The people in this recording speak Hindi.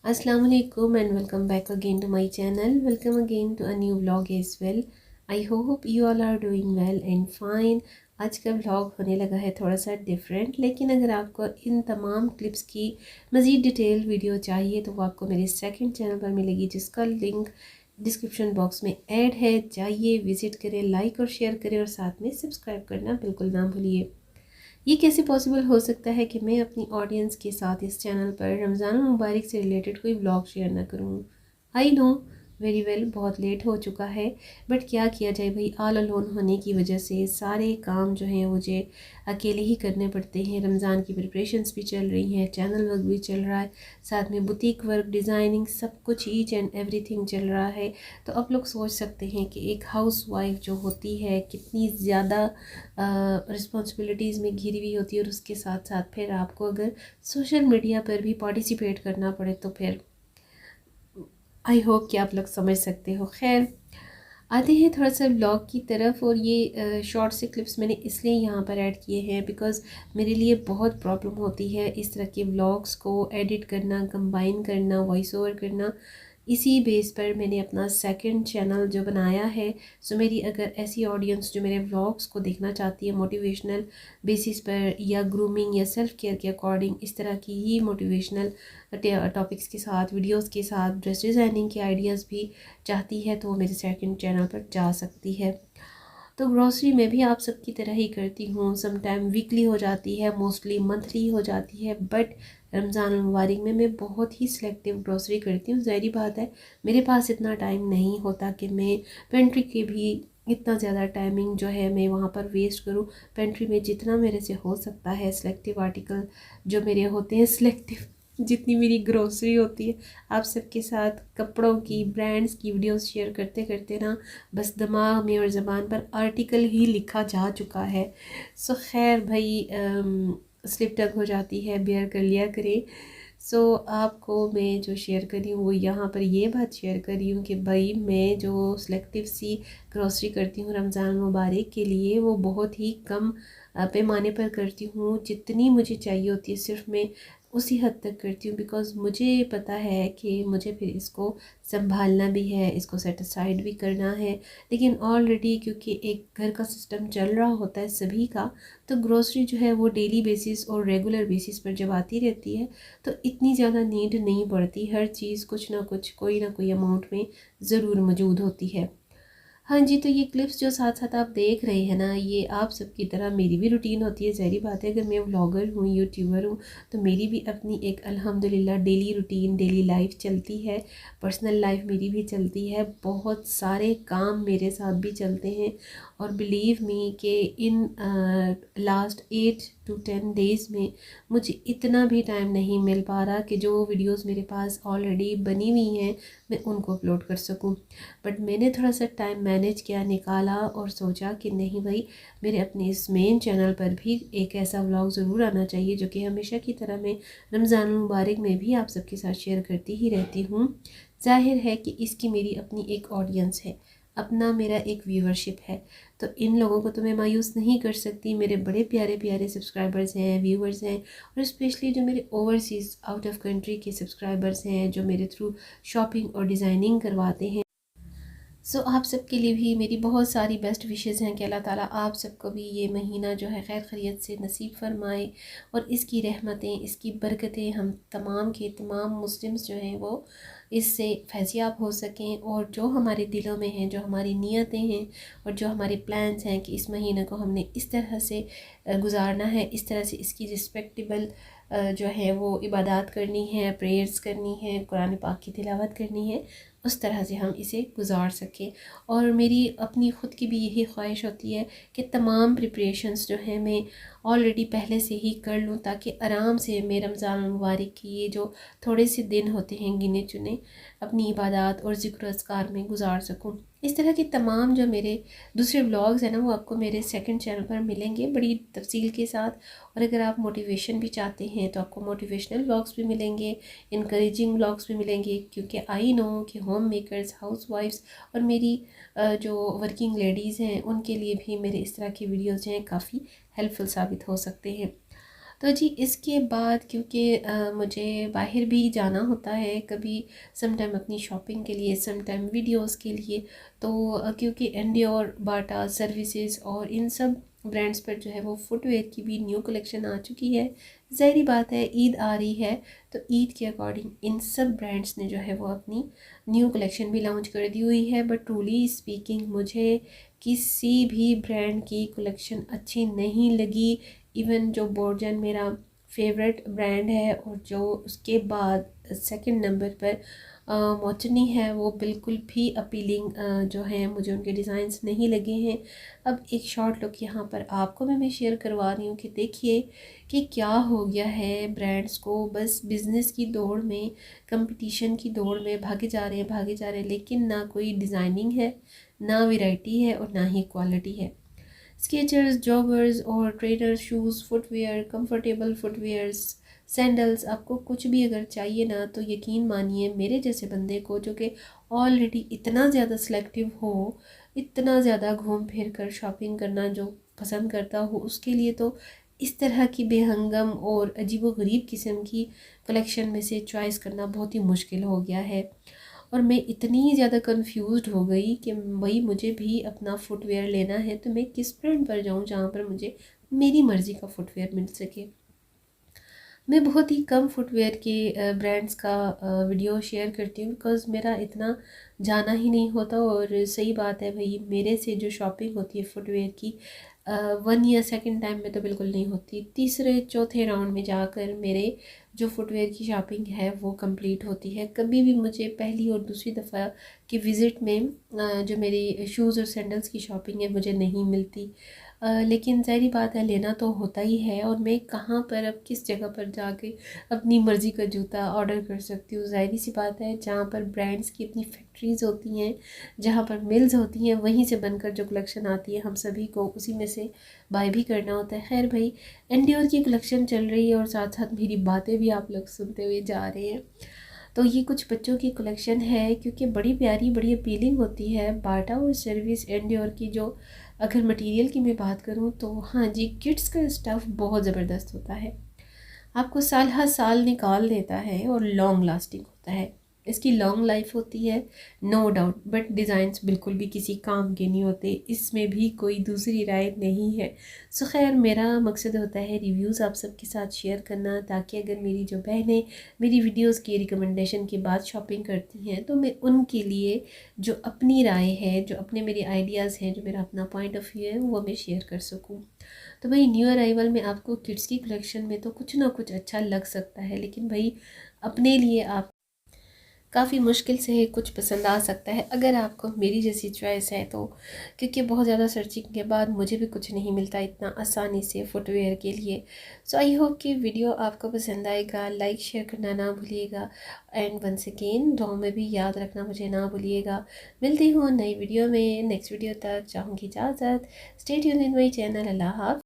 Assalamu alaikum and welcome back again to my channel. Welcome again to a new vlog as well. I hope you all are doing well and fine. आज का vlog होने लगा है थोड़ा सा डिफरेंट, लेकिन अगर आपको इन तमाम क्लिप्स की मज़ीद डिटेल वीडियो चाहिए तो वो आपको मेरे सेकंड चैनल पर मिलेगी, जिसका लिंक डिस्क्रिप्शन बॉक्स में ऐड है। जाइए, विज़िट करें, लाइक और शेयर करें और साथ में सब्सक्राइब करना बिल्कुल ना भूलिए। ये कैसे पॉसिबल हो सकता है कि मैं अपनी ऑडियंस के साथ इस चैनल पर रमज़ान मुबारक से रिलेटेड कोई व्लॉग शेयर ना करूँ। आई नो वेरी वेल, बहुत लेट हो चुका है, बट क्या किया जाए भाई, ऑल अलोन होने की वजह से सारे काम जो हैं मुझे अकेले ही करने पड़ते हैं। रमज़ान की प्रिपरेशंस भी चल रही हैं, चैनल वर्क भी चल रहा है, साथ में बुटीक वर्क, डिज़ाइनिंग, सब कुछ ईच एंड एवरीथिंग चल रहा है। तो आप लोग सोच सकते हैं कि एक हाउस वाइफ जो होती है कितनी ज़्यादा रिस्पॉन्सिबिलिटीज़ में घिरी हुई होती है, और उसके साथ साथ फिर आपको अगर सोशल मीडिया पर भी पार्टिसिपेट करना पड़े तो फिर आई होप कि आप लोग समझ सकते हो। खैर, आते हैं थोड़ा सा ब्लॉग की तरफ। और ये शॉर्ट से क्लिप्स मैंने इसलिए यहाँ पर ऐड किए हैं बिकॉज़ मेरे लिए बहुत प्रॉब्लम होती है इस तरह के व्लॉग्स को एडिट करना, कंबाइन करना, वॉइस ओवर करना। इसी बेस पर मैंने अपना सेकंड चैनल जो बनाया है। सो मेरी अगर ऐसी ऑडियंस जो मेरे व्लॉग्स को देखना चाहती है मोटिवेशनल बेसिस पर या ग्रूमिंग या सेल्फ केयर के अकॉर्डिंग, इस तरह की ही मोटिवेशनल टॉपिक्स के साथ, वीडियोस के साथ, ड्रेस डिज़ाइनिंग के आइडियाज़ भी चाहती है तो वो मेरे सेकंड चैनल पर जा सकती है। तो ग्रॉसरी में भी आप सबकी तरह ही करती हूँ, सम टाइम वीकली हो जाती है, मोस्टली मंथली हो जाती है, बट रमज़ान मुबारक में मैं बहुत ही सिलेक्टिव ग्रॉसरी करती हूँ। ज़ाहिर बात है मेरे पास इतना टाइम नहीं होता कि मैं पेंट्री के भी इतना ज़्यादा टाइमिंग जो है मैं वहाँ पर वेस्ट करूँ। पेंट्री में जितना मेरे से हो सकता है सिलेक्टिव आर्टिकल जो मेरे होते हैं, सिलेक्टिव जितनी मेरी ग्रोसरी होती है, आप सबके साथ कपड़ों की, ब्रांड्स की वीडियोस शेयर करते करते ना बस दिमाग में और ज़बान पर आर्टिकल ही लिखा जा चुका है। सो खैर भाई, स्लिप टग हो जाती है, बेयर कर लिया करें। सो आपको मैं जो शेयर कर रही हूँ वो यहाँ पर ये बात शेयर कर रही हूँ कि भाई मैं जो सिलेक्टिव सी ग्रॉसरी करती हूँ रमज़ान मुबारक के लिए, वो बहुत ही कम पैमाने पर करती हूँ। जितनी मुझे चाहिए होती है सिर्फ मैं उसी हद तक करती हूँ, बिकॉज़ मुझे पता है कि मुझे फिर इसको संभालना भी है, इसको सेट असाइड भी करना है। लेकिन ऑलरेडी क्योंकि एक घर का सिस्टम चल रहा होता है सभी का, तो ग्रोसरी जो है वो डेली बेसिस और रेगुलर बेसिस पर जब आती रहती है तो इतनी ज़्यादा नीड नहीं पड़ती। हर चीज़ कुछ ना कुछ, कोई ना कोई अमाउंट में ज़रूर मौजूद होती है। हाँ जी, तो ये क्लिप्स जो साथ साथ आप देख रहे हैं ना, ये आप सबकी तरह मेरी भी रूटीन होती है। ज़ाहिर बात है अगर मैं व्लॉगर हूँ, यूट्यूबर हूँ, तो मेरी भी अपनी एक अल्हम्दुलिल्लाह डेली रूटीन, डेली लाइफ चलती है। पर्सनल लाइफ मेरी भी चलती है, बहुत सारे काम मेरे साथ भी चलते हैं। और बिलीव मी कि इन लास्ट 8 to 10 डेज़ में मुझे इतना भी टाइम नहीं मिल पा रहा कि जो वीडियोस मेरे पास ऑलरेडी बनी हुई हैं मैं उनको अपलोड कर सकूं। बट मैंने थोड़ा सा टाइम मैनेज किया, निकाला और सोचा कि नहीं भाई, मेरे अपने इस मेन चैनल पर भी एक ऐसा व्लॉग ज़रूर आना चाहिए जो कि हमेशा की तरह मैं रमज़ान मुबारक में भी आप सबके साथ शेयर करती ही रहती हूँ। जाहिर है कि इसकी मेरी अपनी एक ऑडियंस है, अपना मेरा एक व्यूवरशिप है, तो इन लोगों को तो मैं मायूस नहीं कर सकती। मेरे बड़े प्यारे प्यारे सब्सक्राइबर्स हैं, व्यूवर्स हैं, और स्पेशली जो मेरे ओवरसीज़ आउट ऑफ कंट्री के सब्सक्राइबर्स हैं जो मेरे थ्रू शॉपिंग और डिज़ाइनिंग करवाते हैं। सो आप सबके लिए भी मेरी बहुत सारी बेस्ट विशेज़ हैं कि अल्लाह ताला आप सबको भी ये महीना जो है खैर खैरियत से नसीब फरमाए, और इसकी रहमतें, इसकी बरकतें हम तमाम के तमाम मुस्लिम्स जो हैं वो इससे फैज़याब हो सकें। और जो हमारे दिलों में हैं, जो हमारी नीयतें हैं और जो हमारे प्लान्स हैं कि इस महीने को हमने इस तरह से गुजारना है, इस तरह से इसकी रिस्पेक्टेबल जो है वो इबादत करनी है, प्रेयर्स करनी है, कुरान पाक की तिलावत करनी है, उस तरह से हम इसे गुजार सकें। और मेरी अपनी ख़ुद की भी यही ख्वाहिश होती है कि तमाम प्रिपरेशंस जो हैं मैं ऑलरेडी पहले से ही कर लूँ, ताकि आराम से मैं रमज़ान मुबारक की ये जो थोड़े से दिन होते हैं गिने चुने, अपनी इबादत और ज़िक्र अज़कार में गुजार सकूँ। इस तरह के तमाम जो मेरे दूसरे व्लॉग्स हैं ना, वो आपको मेरे सेकंड चैनल पर मिलेंगे बड़ी तफसील के साथ। और अगर आप मोटिवेशन भी चाहते हैं तो आपको मोटिवेशनल व्लॉग्स भी मिलेंगे, इनकरेजिंग व्लॉग्स भी मिलेंगे, क्योंकि आई नो कि होम मेकर्स, हाउस वाइफ्स और मेरी जो वर्किंग लेडीज़ हैं उनके लिए भी मेरे इस तरह की वीडियोज़ जो हैं काफ़ी हेल्पफुल साबित हो सकते हैं। तो जी इसके बाद क्योंकि मुझे बाहर भी जाना होता है, कभी सम टाइम अपनी शॉपिंग के लिए, सम टाइम वीडियोस के लिए, तो क्योंकि एंडियोर, बाटा सर्विसेज और इन सब ब्रांड्स पर जो है वो फुटवेयर की भी न्यू कलेक्शन आ चुकी है। ज़ाहिर बात है ईद आ रही है, तो ईद के अकॉर्डिंग इन सब ब्रांड्स ने जो है वो अपनी न्यू कलेक्शन भी लॉन्च कर दी हुई है। बट ट्रूली स्पीकिंग मुझे किसी भी ब्रांड की कलेक्शन अच्छी नहीं लगी। इवन जो बोर्जन मेरा फेवरेट ब्रांड है और जो उसके बाद सेकंड नंबर पर मोचनी है, वो बिल्कुल भी अपीलिंग जो है मुझे उनके डिज़ाइंस नहीं लगे हैं। अब एक शॉर्ट लुक यहाँ पर आपको भी मैं शेयर करवा रही हूँ कि देखिए कि क्या हो गया है ब्रांड्स को, बस बिज़नेस की दौड़ में, कंपटीशन की दौड़ में भागे जा रहे हैं, भागे जा रहे हैं, लेकिन ना कोई डिज़ाइनिंग है, ना वैरायटी है और ना ही क्वालिटी है। स्केचर्स, जॉगर्स और trainers, shoes, footwear, comfortable footwears, sandals, आपको कुछ भी अगर चाहिए ना तो यकीन मानिए मेरे जैसे बंदे को जो कि ऑलरेडी इतना ज़्यादा सिलेक्टिव हो, इतना ज़्यादा घूम फिर कर शॉपिंग करना जो पसंद करता हो, उसके लिए तो इस तरह की बेहंगम और अजीबोगरीब किस्म की कलेक्शन में से चॉइस करना बहुत ही मुश्किल हो गया है। और मैं इतनी ज़्यादा कंफ्यूज्ड हो गई कि भाई मुझे भी अपना फुटवेयर लेना है, तो मैं किस ब्रांड पर जाऊं जहां पर मुझे मेरी मर्ज़ी का फुटवेयर मिल सके। मैं बहुत ही कम फुटवेयर के ब्रांड्स का वीडियो शेयर करती हूँ, बिकॉज़ मेरा इतना जाना ही नहीं होता। और सही बात है भाई, मेरे से जो शॉपिंग होती है फुटवेयर की, वन या सेकंड टाइम में तो बिल्कुल नहीं होती, तीसरे चौथे राउंड में जाकर मेरे जो फुटवेयर की शॉपिंग है वो कंप्लीट होती है। कभी भी मुझे पहली और दूसरी दफ़ा की विज़िट में जो मेरी शूज़ और सैंडल्स की शॉपिंग है मुझे नहीं मिलती। लेकिन ज़ाहिर बात है लेना तो होता ही है, और मैं कहाँ पर अब किस जगह पर जाके अपनी मर्ज़ी का जूता ऑर्डर कर सकती हूँ। ज़ाहिर सी बात है जहाँ पर ब्रांड्स की अपनी फैक्ट्रीज़ होती हैं, जहाँ पर मिल्स होती हैं, वहीं से बनकर जो कलेक्शन आती है हम सभी को उसी में से बाय भी करना होता है। खैर भाई, एंडियोर की कलेक्शन चल रही है और साथ साथ मेरी बातें भी आप लोग सुनते हुए जा रहे हैं। तो ये कुछ बच्चों की कलेक्शन है, क्योंकि बड़ी प्यारी, बड़ी अपीलिंग होती है। बाटा और सर्विस एंडियोर की जो अगर मटेरियल की मैं बात करूँ तो हाँ जी, किड्स का स्टफ़ बहुत ज़बरदस्त होता है, आपको साल हर साल निकाल देता है और लॉन्ग लास्टिंग होता है। इसकी लॉन्ग लाइफ होती है नो डाउट, बट डिज़ाइंस बिल्कुल भी किसी काम के नहीं होते, इसमें भी कोई दूसरी राय नहीं है। सो खैर, मेरा मकसद होता है रिव्यूज़ आप सबके साथ शेयर करना, ताकि अगर मेरी जो बहनें मेरी वीडियोस की रिकमेंडेशन के बाद शॉपिंग करती हैं तो मैं उनके लिए जो अपनी राय है, जो अपने मेरे आइडियाज़ हैं, जो मेरा अपना पॉइंट ऑफ व्यू है, वो मैं शेयर कर सकूँ। तो भाई, न्यू अराइवल में आपको किड्स की कलेक्शन में तो कुछ ना कुछ अच्छा लग सकता है, लेकिन भाई अपने लिए आप काफ़ी मुश्किल से कुछ पसंद आ सकता है अगर आपको मेरी जैसी चॉइस है तो। क्योंकि बहुत ज़्यादा सर्चिंग के बाद मुझे भी कुछ नहीं मिलता इतना आसानी से फुटवेयर के लिए। सो आई होप कि वीडियो आपको पसंद आएगा, लाइक शेयर करना ना भूलिएगा, एंड वंस अगेन दुआ में भी याद रखना मुझे ना भूलिएगा। मिलती हूँ नई वीडियो में, नेक्स्ट वीडियो तक चाहूँगी इजाज़त। Stay tuned in my channel. अल्लाह हाफ़िज़।